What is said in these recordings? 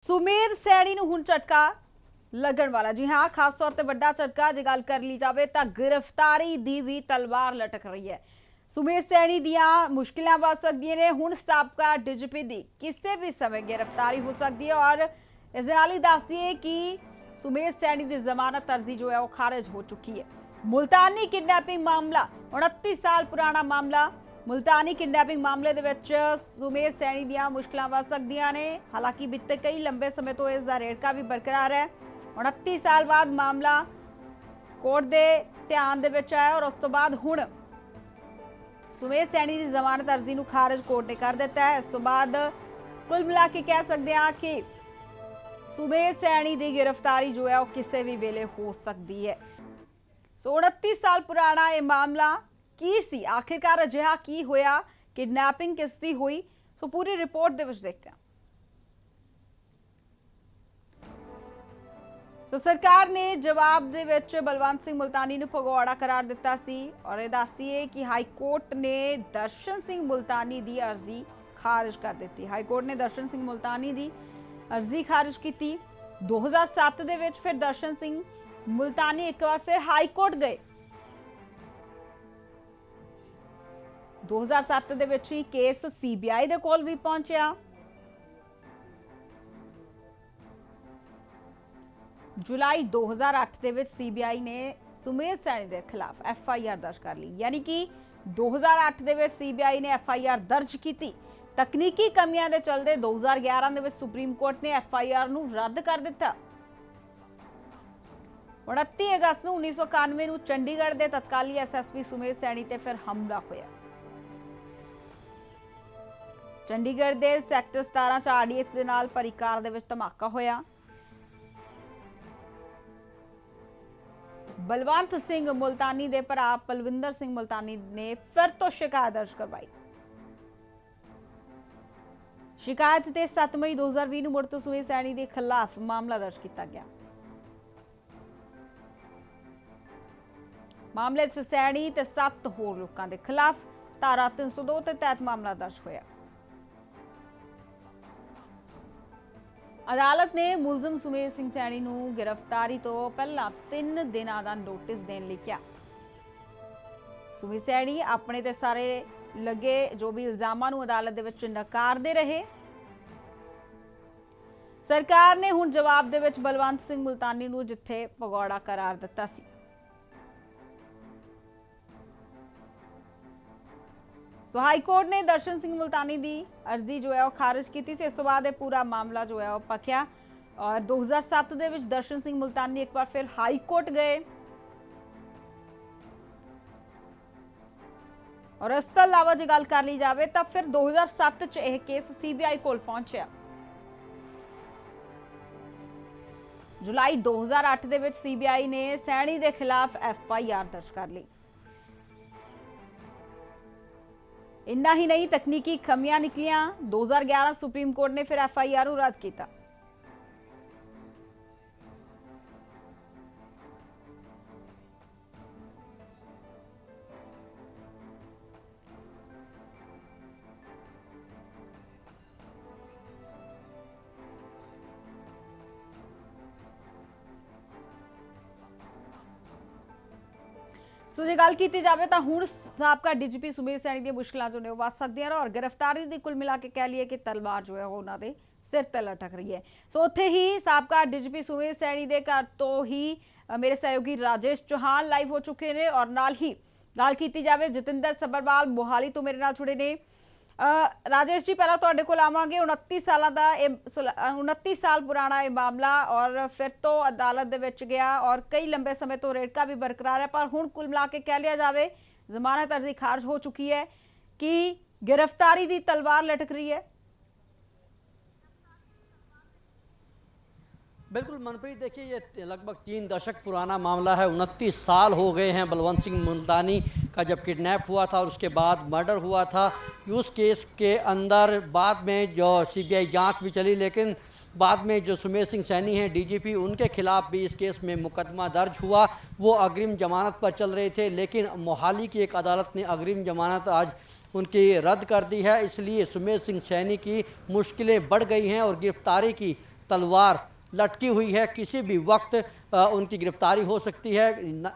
सुमेर सैनी ਨੂੰ ਹੁਣ ਝਟਕਾ ਲੱਗਣ ਵਾਲਾ। ਜੀ ਹਾਂ, ਖਾਸ ਤੌਰ ਤੇ ਵੱਡਾ ਝਟਕਾ ਜੇ ਗੱਲ ਕਰ ਲਈ ਜਾਵੇ ਤਾਂ ਗ੍ਰਿਫਤਾਰੀ ਦੀ ਵੀ ਤਲਵਾਰ ਲਟਕ ਰਹੀ ਹੈ। ਸੁਮੇਰ ਸੈਣੀ ਦੀਆਂ ਮੁਸ਼ਕਿਲਾਂ ਵੱਧ ਸਕਦੀਆਂ ਨੇ। ਹੁਣ ਸਾਬਕਾ ਡੀਜੀਪੀ ਦੀ ਕਿਸੇ ਵੀ ਸਮੇਂ ਗ੍ਰਿਫਤਾਰੀ ਹੋ ਸਕਦੀ ਹੈ और ਇਸ ਨਾਲ ਹੀ ਦੱਸ ਦਈਏ ਕਿ ਸੁਮੇਰ ਸੈਣੀ ਦੀ ਜ਼ਮਾਨਤ ਅਰਜ਼ੀ ਜੋ ਹੈ ਉਹ ਖਾਰਜ ਹੋ ਚੁੱਕੀ ਹੈ। ਮੁਲਤਾਨੀ ਕਿਡਨੈਪਿੰਗ ਮਾਮਲਾ 29 ਸਾਲ ਪੁਰਾਣਾ ਮਾਮਲਾ। मुल्तानी किडनैपिंग मामले दे विच सुमेर सैनी दियां मुश्किलां वध सकदियां ने। हालांकि बीते कई लंबे समय तो इसका रेड़का भी बरकरार है। 29 साल बाद मामला कोर्ट के ध्यान दे विच आया और उस तो बाद हुण सुमेर सैनी की जमानत अर्जी नूं खारिज कोर्ट ने कर दिता है। इस तो बाद कुल मिला के कह सकते हैं कि सुमेर सैनी की गिरफ्तारी जो है वह किसी भी वेले हो सकती है। सो 29 साल पुराना यह मामला की सी, आखिरकार अजिहा की होया, किडनैपिंग किस दी हुई, सो पूरी रिपोर्ट दे विच देखते हैं। सो सरकार ने जवाब दे विच बलवंत सिंह मुल्तानी नूं भगौड़ा करार दिता सी और यह दस दईए कि हाई कोर्ट ने दर्शन सिंह मुल्तानी की अर्जी खारिज कर दी। हाई कोर्ट ने दर्शन सिंह मुल्तानी की अर्जी खारिज की। 2007 दे विच फिर दर्शन सिंह मुल्तानी एक बार फिर हाई कोर्ट गए। 2007 ਦੇ ਵਿੱਚ ਹੀ ਕੇਸ ਸੀਬੀਆਈ ਦੇ ਕੋਲ ਵੀ ਪਹੁੰਚਿਆ। ਜੁਲਾਈ 2008 ਦੇ ਵਿੱਚ ਸੀਬੀਆਈ ਨੇ ਸੁਮੇਰ ਸੈਣੀ ਦੇ ਖਿਲਾਫ ਐਫਆਈਆਰ ਦਰਜ ਕਰ ਲਈ। ਯਾਨੀ ਕਿ 2008 ਦੇ ਵਿੱਚ ਸੀਬੀਆਈ ਨੇ ਐਫਆਈਆਰ ਦਰਜ ਕੀਤੀ। ਤਕਨੀਕੀ ਕਮੀਆਂ ਦੇ ਚਲਦੇ 2011 ਦੇ ਵਿੱਚ ਸੁਪਰੀਮ ਕੋਰਟ ਨੇ ਐਫਆਈਆਰ ਨੂੰ ਰੱਦ ਕਰ ਦਿੱਤਾ। 29 ਅਗਸਤ ਨੂੰ 1991 ਨੂੰ ਚੰਡੀਗੜ੍ਹ ਦੇ ਤਤਕਾਲੀ ਐਸਐਸਪੀ ਸੁਮੇਰ ਸੈਣੀ ਤੇ ਫਿਰ ਹਮਲਾ ਹੋਇਆ। चंडीगढ़ के सैक्टर 17 च आरडीएक्स के नाल भरी कार दे विच धमाका होया। बलवंत सिंह मुल्तानी के भरा पलविंदर सिंह मुल्तानी ने फिर तो शिकायत दर्ज करवाई। शिकायत ते 7 मई 2020 नूं मुड़ तो सुमेर सैनी के खिलाफ मामला दर्ज किया गया। मामले च सैनी ते 7 होर लोकां दे खिलाफ धारा 302 के तहत मामला दर्ज होया। अदालत ने मुलजम सुमेर सिंह सैनी नूं गिरफ्तारी तो पहला 3 दिनां दा नोटिस देने लई कहा। सुमेर सैनी अपने ते सारे लगे जो भी इल्जामां नूं अदालत दे विच नकारदे रहे। सरकार ने हुण जवाब दे विच बलवंत सिंह मुल्तानी नूं जिथे भगौड़ा करार दिता सी। सो हाई कोर्ट ने दर्शन सिंह मुल्तानी की अर्जी जो है वह खारिज की थी। इस बाद पूरा मामला जो है वह पकिया और 2007 के विच दर्शन सिंह मुल्तानी एक बार फिर हाई कोर्ट गए और इस तो अलावा जो गल कर ली जाए तो फिर 2007 च यह केस सीबीआई कोल पहुंचा। जुलाई 2008 के विच सीबीआई ने सैनी के खिलाफ एफआईआर दर्ज कर ली। इन्ना ही नहीं, तकनीकी कमियां निकलियां। 2011 सुप्रीम कोर्ट ने फिर एफआईआर रद्द किया। सो जो गल की जाए तो हुण साबका डीजीपी सुमेर सैनी दी मुश्किलां जो ने वध सकदियां और गिरफ्तारी की कुल मिला के कह लीए कि तलवार जो है उन्होंने सिर ते लटक रही है। सो उत्थे ही साबका डीजीपी सुमेर सैनी के घर तो ही मेरे सहयोगी राजेश चौहान लाइव हो चुके हैं और नाल ही गल की जाए जतिंदर सब्बरवाल मोहाली तो मेरे नाल जुड़े ने। राजेश जी, पहला तुहाडे कोल आवांगे। 29 साल का 29 साल पुराना यह मामला और फिर तो अदालत दे विच गया और कई लंबे समय तो रेड़का भी बरकरार है, पर हुण कुल मिला के कह लिया जाए जमानत अर्जी खारिज हो चुकी है कि गिरफ्तारी की तलवार लटक रही है। बिल्कुल मनप्रीत, देखिए ये लगभग 3 दशक पुराना मामला है। 29 साल हो गए हैं बलवंत सिंह मुल्तानी का जब किडनैप हुआ था और उसके बाद मर्डर हुआ था। उस केस के अंदर बाद में जो सीबीआई जांच भी चली, लेकिन बाद में जो सुमेर सिंह सैनी हैं डीजीपी, उनके खिलाफ भी इस केस में मुकदमा दर्ज हुआ। वो अग्रिम जमानत पर चल रहे थे, लेकिन मोहाली की एक अदालत ने अग्रिम जमानत आज उनकी रद्द कर दी है। इसलिए सुमेर सिंह सैनी की मुश्किलें बढ़ गई हैं और गिरफ्तारी की तलवार लटकी हुई है, किसी भी वक्त उनकी गिरफ्तारी हो सकती है।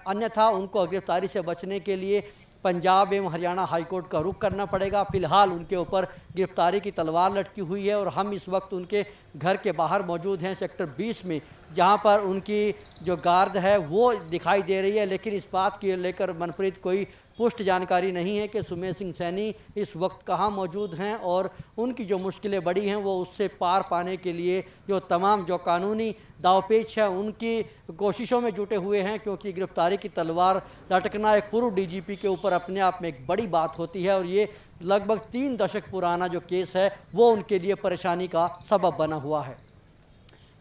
अन्यथा उनको गिरफ्तारी से बचने के लिए पंजाब एवं हरियाणा हाईकोर्ट का रुख करना पड़ेगा। फिलहाल उनके ऊपर गिरफ्तारी की तलवार लटकी हुई है और हम इस वक्त उनके घर के बाहर मौजूद हैं सेक्टर 20 में, जहां पर उनकी जो गार्ड है वो दिखाई दे रही है। लेकिन इस बात के लेकर मनप्रीत कोई पुष्ट जानकारी नहीं है कि सुमेर सिंह सैनी इस वक्त कहां मौजूद हैं और उनकी जो मुश्किलें बड़ी हैं वो उससे पार पाने के लिए जो तमाम जो कानूनी दावपेच है उनकी कोशिशों में जुटे हुए हैं, क्योंकि गिरफ्तारी की तलवार लटकना एक पूर्व डीजीपी के ऊपर अपने आप में एक बड़ी बात होती है और ये लगभग 3 दशक पुराना जो केस है वो उनके लिए परेशानी का सबब बना हुआ है।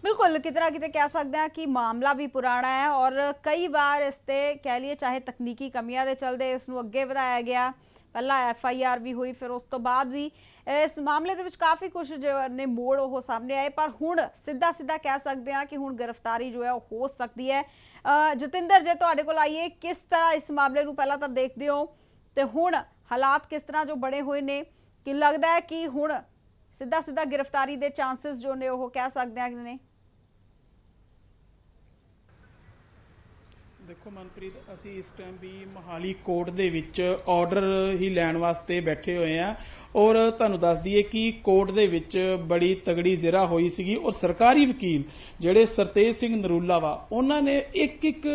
बिल्कुल, कितना किते कह सकते हैं कि मामला भी पुराना है और कई बार इसते कह लिए चाहे तकनीकी कमियां दे चलते इसनूं अगे वधाया गया, पहला FIR भी हुई, फिर उस तो बाद भी इस मामले दे विच काफ़ी कुछ जो ने मोड़ वो सामने आए, पर हुण सीधा सीधा कह सकते हैं कि हुण गिरफ्तारी जो है वो हो सकती है। जतिंदर जे तुहाडे कोल आइए, किस तरह इस मामले नूं पहला तां देखदे हो ते हुण हालात किस तरह जो बने हुए ने कि लगदा है कि हुण सीधा सीधा गिरफ्तारी दे चांसेस जो ने वो कह सकते हैं ने? देखो मनप्रीत, असी इस टाइम भी मोहाली कोर्ट ਦੇ ਵਿੱਚ ਆਰਡਰ ਹੀ ਲੈਣ ਵਾਸਤੇ ਬੈਠੇ ਹੋਏ ਆ ਔਰ ਤੁਹਾਨੂੰ ਦੱਸ ਦਈਏ ਕਿ ਕੋਰਟ ਦੇ ਵਿੱਚ ਬੜੀ ਤਗੜੀ ਜ਼ਿਰਾ ਹੋਈ ਸੀਗੀ ਔਰ ਸਰਕਾਰੀ ਵਕੀਲ ਜਿਹੜੇ ਸਰਤੇਜ ਸਿੰਘ ਨਰੂਲਾ ਵਾ ਉਹਨਾਂ ਨੇ ਇੱਕ ਇੱਕ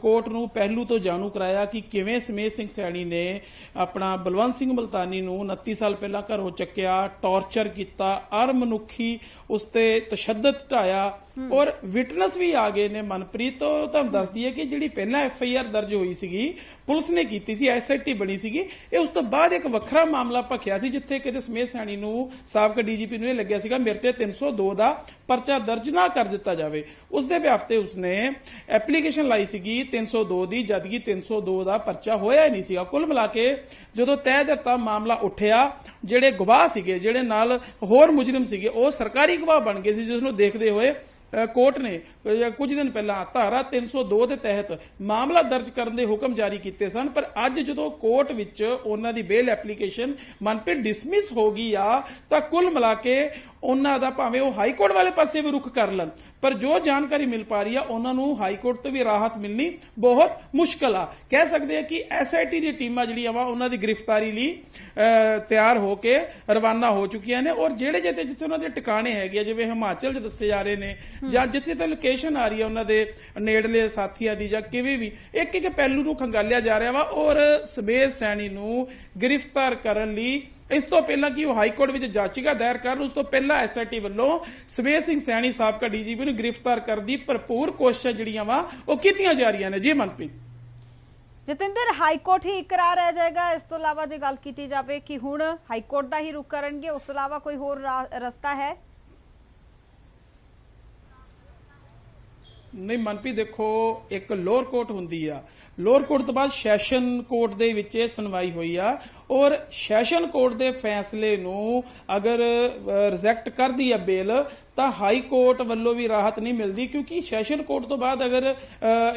ਕੋਰਟ ਨੂੰ ਪਹਿਲੂ ਤੋਂ ਜਾਣੂ ਕਰਾਇਆ ਕਿ ਕਿਵੇਂ ਸਮੇਰ ਸਿੰਘ ਸੈਣੀ ਨੇ ਆਪਣਾ ਬਲਵੰਤ ਸਿੰਘ ਮਲਤਾਨੀ ਨੂੰ 29 ਸਾਲ ਪਹਿਲਾਂ ਘਰੋਂ ਚੱਕਿਆ, ਟੌਰਚਰ ਕੀਤਾ, ਅਰਮਨੁੱਖੀ ਉਸ ਤੇ ਤਸ਼ੱਦਦ ਢਾਇਆ ਔਰ ਵਿਟਨੈਸ ਵੀ ਆ ਗਏ ਨੇ ਮਨਪ੍ਰੀਤ। ਤੋਂ ਤੁਹਾਨੂੰ ਦੱਸ ਦਈਏ ਕਿ ਜਿਹੜੀ ਪਹਿਲਾਂ FIR ਦਰਜ ਹੋਈ ਸੀਗੀ ਪੁਲਿਸ ਨੇ ਕੀਤੀ ਸੀ, SIT ਬਣੀ ਸੀਗੀ, ਇਹ ਉਸ ਤੋਂ ਬਾਅਦ ਇੱਕ ਵੱਖਰਾ ਮਾਮਲਾ ਭਖਿਆ ਸੀ ਜਿੱਥੇ ਕਿਤੇ ਸਮੇਰ ਸੈਣੀ ਨੂੰ ਸਾਬਕਾ DGP ਨੂੰ ਇਹ ਲੱਗਿਆ ਸੀਗਾ ਮੇਰੇ ਤੇ 302 ਦਾ ਪਰਚਾ ਦਰਜ ਨਾ ਕਰ ਦਿੱਤਾ ਜਾਵੇ। ਉਸ ਦੇ ਬਿਹਾਫ ਤੇ ਉਸਨੇ ਐਪਲੀਕੇਸ਼ਨ ਲਾਈ ਸੀਗੀ 302 ਦੀ, ਜਦਕਿ 302 ਦਾ ਪਰਚਾ ਹੋਇਆ ਹੀ ਨਹੀਂ ਸੀਗਾ। ਕੁੱਲ ਮਿਲਾ ਕੇ ਜਦੋਂ ਤੈਅ ਦਿੱਤਾ ਮਾਮਲਾ ਉੱਠਿਆ, ਜਿਹੜੇ ਗਵਾਹ ਸੀਗੇ, ਜਿਹੜੇ ਨਾਲ ਹੋਰ ਮੁਜਰਮ ਸੀਗੇ, ਉਹ ਸਰਕਾਰੀ ਗਵਾਹ ਬਣ ਗਏ ਸੀ, ਜਿਸ ਨੂੰ ਦੇਖਦੇ ਹੋਏ ਕੋਰਟ ਨੇ ਕੁਝ ਦਿਨ ਪਹਿਲਾਂ ਧਾਰਾ 302 ਦੇ ਤਹਿਤ ਮਾਮਲਾ ਦਰਜ ਕਰਨ ਦੇ ਹੁਕਮ ਜਾਰੀ ਕੀਤੇ ਸਨ। ਪਰ ਅੱਜ ਜਦੋਂ ਕੋਰਟ ਵਿੱਚ ਉਹਨਾਂ ਦੀ ਬੇਲ ਐਪਲੀਕੇਸ਼ਨ ਮਨਪ੍ਰੀਤ ਡਿਸਮਿਸ ਹੋ ਗਈ ਆ ਤਾਂ ਕੁੱਲ ਮਿਲਾ ਕੇ ਉਹਨਾਂ ਦਾ ਭਾਵੇਂ ਉਹ ਹਾਈ ਕੋਰਟ ਵਾਲੇ ਪਾਸੇ ਵੀ ਰੁਖ ਕਰ ਲੈਣ, ਪਰ ਜੋ ਜਾਣਕਾਰੀ ਮਿਲ ਪਾ ਰਹੀ ਆ ਉਹਨਾਂ ਨੂੰ ਹਾਈ ਕੋਰਟ ਤੋਂ ਵੀ ਰਾਹਤ ਮਿਲਣੀ ਬਹੁਤ ਮੁਸ਼ਕਲ ਆ। ਕਹਿ ਸਕਦੇ ਆ ਕਿ SIT ਦੀ ਟੀਮਾਂ ਜਿਹੜੀਆਂ ਵਾ ਉਹਨਾਂ ਦੀ ਗ੍ਰਿਫਤਾਰੀ ਲਈ ਤਿਆਰ ਹੋ ਕੇ ਰਵਾਨਾ ਹੋ ਚੁੱਕੀਆਂ ਨੇ ਔਰ ਜਿਹੜੇ ਜਿੱਥੇ ਉਹਨਾਂ ਦੇ ਟਿਕਾਣੇ ਹੈਗੇ ਆ, ਜਿਵੇਂ ਹਿਮਾਚਲ 'ਚ ਦੱਸੇ ਜਾ ਰਹੇ ਨੇ ਜਾਂ ਜਿੱਥੇ ਤੇ ਲੋਕੇਸ਼ਨ ਆ ਰਹੀ ਹੈ ਉਹਨਾਂ ਦੇ ਨੇੜਲੇ ਸਾਥੀਆਂ ਦੀ ਜਾਂ ਕਿਵੇਂ ਵੀ, ਇੱਕ ਇੱਕ ਪਹਿਲੂ ਨੂੰ ਖੰਗਾਲਿਆ ਜਾ ਰਿਹਾ ਵਾ ਔਰ ਸਮੇਰ ਸੈਣੀ ਨੂੰ ਗ੍ਰਿਫਤਾਰ ਕਰਨ ਲਈ ਇਸ ਤੋਂ ਪਹਿਲਾਂ ਕਿ ਉਹ ਹਾਈ ਕੋਰਟ ਵਿੱਚ ਜਾਚਕਾ ਦਾਇਰ ਕਰਨ, ਉਸ ਤੋਂ ਪਹਿਲਾਂ SIT ਵੱਲੋਂ ਸਮੇਰ ਸਿੰਘ ਸੈਣੀ ਸਾਬਕਾ DGP ਨੂੰ ਗ੍ਰਿਫਤਾਰ ਕਰਨ ਦੀ ਭਰਪੂਰ ਕੋਸ਼ਿਸ਼ਾਂ ਜਿਹੜੀਆਂ ਵਾ ਉਹ ਕੀਤੀਆਂ ਜਾ ਰਹੀਆਂ ਨੇ। ਜੀ ਮਨਪ੍ਰੀਤ। ਜਤਿੰਦਰ, ਹਾਈਕੋਰਟ ਹੀ ਇਕਰਾਰ ਰਹਿ ਜਾਏਗਾ, ਇਸ ਤੋਂ ਇਲਾਵਾ ਜੇ ਗੱਲ ਕੀਤੀ ਜਾਵੇ ਕਿ ਹੁਣ ਹਾਈਕੋਰਟ ਦਾ ਹੀ ਰੁਖ ਕਰਨਗੇ, ਉਸ ਤੋਂ ਇਲਾਵਾ ਕੋਈ ਹੋਰ ਰਸਤਾ ਹੈ? ਨਹੀਂ ਮਨਪ੍ਰੀਤ, ਦੇਖੋ ਇੱਕ ਲੋਅਰ ਕੋਰਟ ਹੁੰਦੀ ਆ, ਲੋਅਰ ਕੋਰਟ ਤੋਂ ਬਾਅਦ ਸੈਸ਼ਨ ਕੋਰਟ ਦੇ ਵਿੱਚ ਇਹ ਸੁਣਵਾਈ ਹੋਈ ਆ ਔਰ ਸੈਸ਼ਨ ਕੋਰਟ ਦੇ ਫੈਸਲੇ ਨੂੰ ਅਗਰ ਰਿਜੈਕਟ ਕਰਦੀ ਆ ਬੇਲ ਤਾਂ ਹਾਈ ਕੋਰਟ ਵੱਲੋਂ ਵੀ ਰਾਹਤ ਨਹੀਂ ਮਿਲਦੀ, ਕਿਉਂਕਿ ਸੈਸ਼ਨ ਕੋਰਟ ਤੋਂ ਬਾਅਦ ਅਗਰ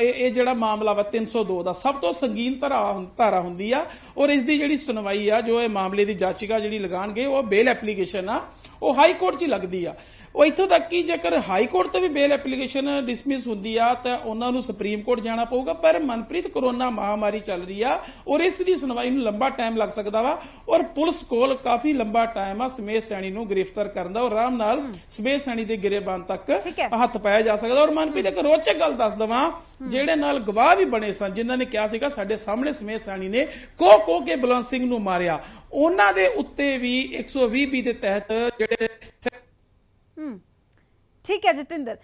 ਇਹ ਜਿਹੜਾ ਮਾਮਲਾ ਵਾ 302 ਦਾ ਸਭ ਤੋਂ ਸੰਗੀਨ ਧਾਰਾ ਹੁੰਦੀ ਆ ਔਰ ਇਸ ਦੀ ਜਿਹੜੀ ਸੁਣਵਾਈ ਆ, ਜੋ ਇਹ ਮਾਮਲੇ ਦੀ ਜਾਚਕਾ ਜਿਹੜੀ ਲਗਾਣਗੇ, ਉਹ ਬੇਲ ਐਪਲੀਕੇਸ਼ਨ ਆ, ਉਹ ਹਾਈ ਕੋਰਟ 'ਚ ਹੀ ਲੱਗਦੀ ਆ। ਉਹ ਇੱਥੋਂ ਤੱਕ ਕਿ ਜੇਕਰ ਹਾਈ ਕੋਰਟ ਤੋਂ ਵੀ ਬੇਲ ਐਪਲੀਕੇਸ਼ਨ ਡਿਸਮਿਸ ਹੁੰਦੀ ਆ ਤਾਂ ਉਹਨਾਂ ਨੂੰ ਸੁਪਰੀਮ ਕੋਰਟ ਜਾਣਾ ਪਊਗਾ। ਪਰ ਮਨਪ੍ਰੀਤ, ਕਰੋਨਾ ਮਹਾਮਾਰੀ ਚੱਲ ਰਹੀ ਆ ਔਰ ਇਸ ਦੀ ਸੁਣਵਾਈ ਨੂੰ ਲੰਬਾ ਟਾਈਮ ਲੱਗ ਸਕਦਾ ਵਾ ਔਰ ਪੁਲਿਸ ਕੋਲ ਕਾਫੀ ਲੰਬਾ ਟਾਈਮ ਆ ਸਮੇਰ ਸੈਣੀ ਨੂੰ ਗ੍ਰਿਫਤਾਰ ਕਰਨ ਦਾ ਔਰ ਆਰਾਮ ਨਾਲ ਸਮੇਰ ਸੈਣੀ ਦੇ ਗਿਰੇਬਾਨ ਤੱਕ ਹੱਥ ਪਾਇਆ ਜਾ ਸਕਦਾ। ਔਰ ਮਨਪ੍ਰੀਤ, ਇੱਕ ਰੋਚਕ ਗੱਲ ਦੱਸ ਦਵਾਂ, ਜਿਹੜੇ ਨਾਲ ਗਵਾਹ ਵੀ ਬਣੇ ਸਨ ਜਿਨ੍ਹਾਂ ਨੇ ਕਿਹਾ ਸੀਗਾ ਸਾਡੇ ਸਾਹਮਣੇ ਸਮੇਰ ਸੈਣੀ ਨੇ ਕੋ ਕੇ ਬਲਵੰਤ ਸਿੰਘ ਨੂੰ ਮਾਰਿਆ, ਉਹਨਾਂ ਦੇ ਉੱਤੇ ਵੀ 120B ਦੇ ਤਹਿਤ ਜਿਹੜੇ ठीक है जतिंदर।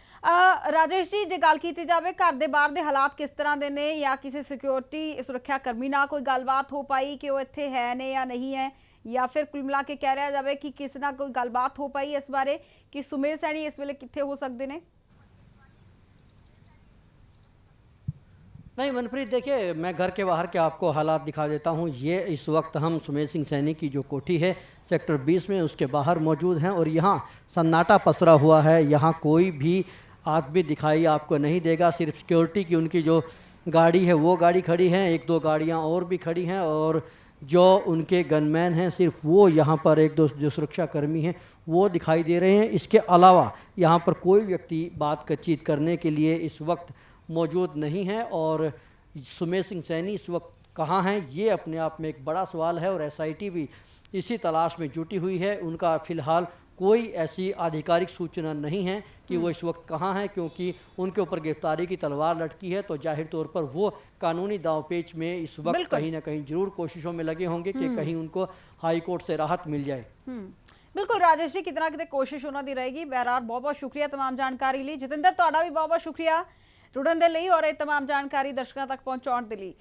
राजेश जी, जे गल की जाए घर के बाहर के हालात किस तरह के ने या किसी सिक्योरिटी सुरक्षा कर्मी ना कोई गलबात हो पाई कि वो इत्थे है ने या नहीं है, या फिर कुल मिला के कह रहा जाए कि किसी ना कोई गलबात हो पाई इस बारे कि सुमेर सैनी इस वेले कित्थे हो सकते हैं? नहीं मनप्रीत, देखिए मैं घर के बाहर के आपको हालात दिखा देता हूँ। ये इस वक्त हम सुमेर सिंह सैनी की जो कोठी है सेक्टर 20 में उसके बाहर मौजूद हैं और यहाँ सन्नाटा पसरा हुआ है। यहाँ कोई भी आदमी दिखाई आपको नहीं देगा, सिर्फ सिक्योरिटी की उनकी जो गाड़ी है वो गाड़ी खड़ी है, 1-2 गाड़ियाँ और भी खड़ी हैं और जो उनके गनमैन हैं सिर्फ वो यहाँ पर एक दो जो सुरक्षा कर्मी हैं वो दिखाई दे रहे हैं। इसके अलावा यहाँ पर कोई व्यक्ति बातचीत करने के लिए इस वक्त मौजूद नहीं है। और सुमेर सिंह सैनी इस वक्त कहाँ हैं, ये अपने आप में एक बड़ा सवाल है और एसआईटी भी इसी तलाश में जुटी हुई है। उनका फिलहाल कोई ऐसी आधिकारिक सूचना नहीं है कि वो इस वक्त कहाँ हैं, क्योंकि उनके ऊपर गिरफ्तारी की तलवार लटकी है। तो जाहिर तौर पर वो कानूनी दांवपेच में इस वक्त बिल्कुल। कहीं ना कहीं जरूर कोशिशों में लगे होंगे कि कहीं उनको हाई कोर्ट से राहत मिल जाए। बिल्कुल राजेश जी, कितना कितने कोशिश उन्होंने रहेगी। बहरहाल बहुत बहुत शुक्रिया तमाम जानकारी ਲਈ। ਜਤਿੰਦਰ ਤੁਹਾਡਾ ਵੀ ਬਹੁਤ ਬਹੁਤ ਸ਼ੁਕਰੀਆ ਜੁੜਨ ਦੇ ਲਈ ਔਰ ਇਹ तमाम ਜਾਣਕਾਰੀ ਦਰਸ਼ਕਾਂ ਤੱਕ ਪਹੁੰਚਾਉਣ ਦੇ ਲਈ।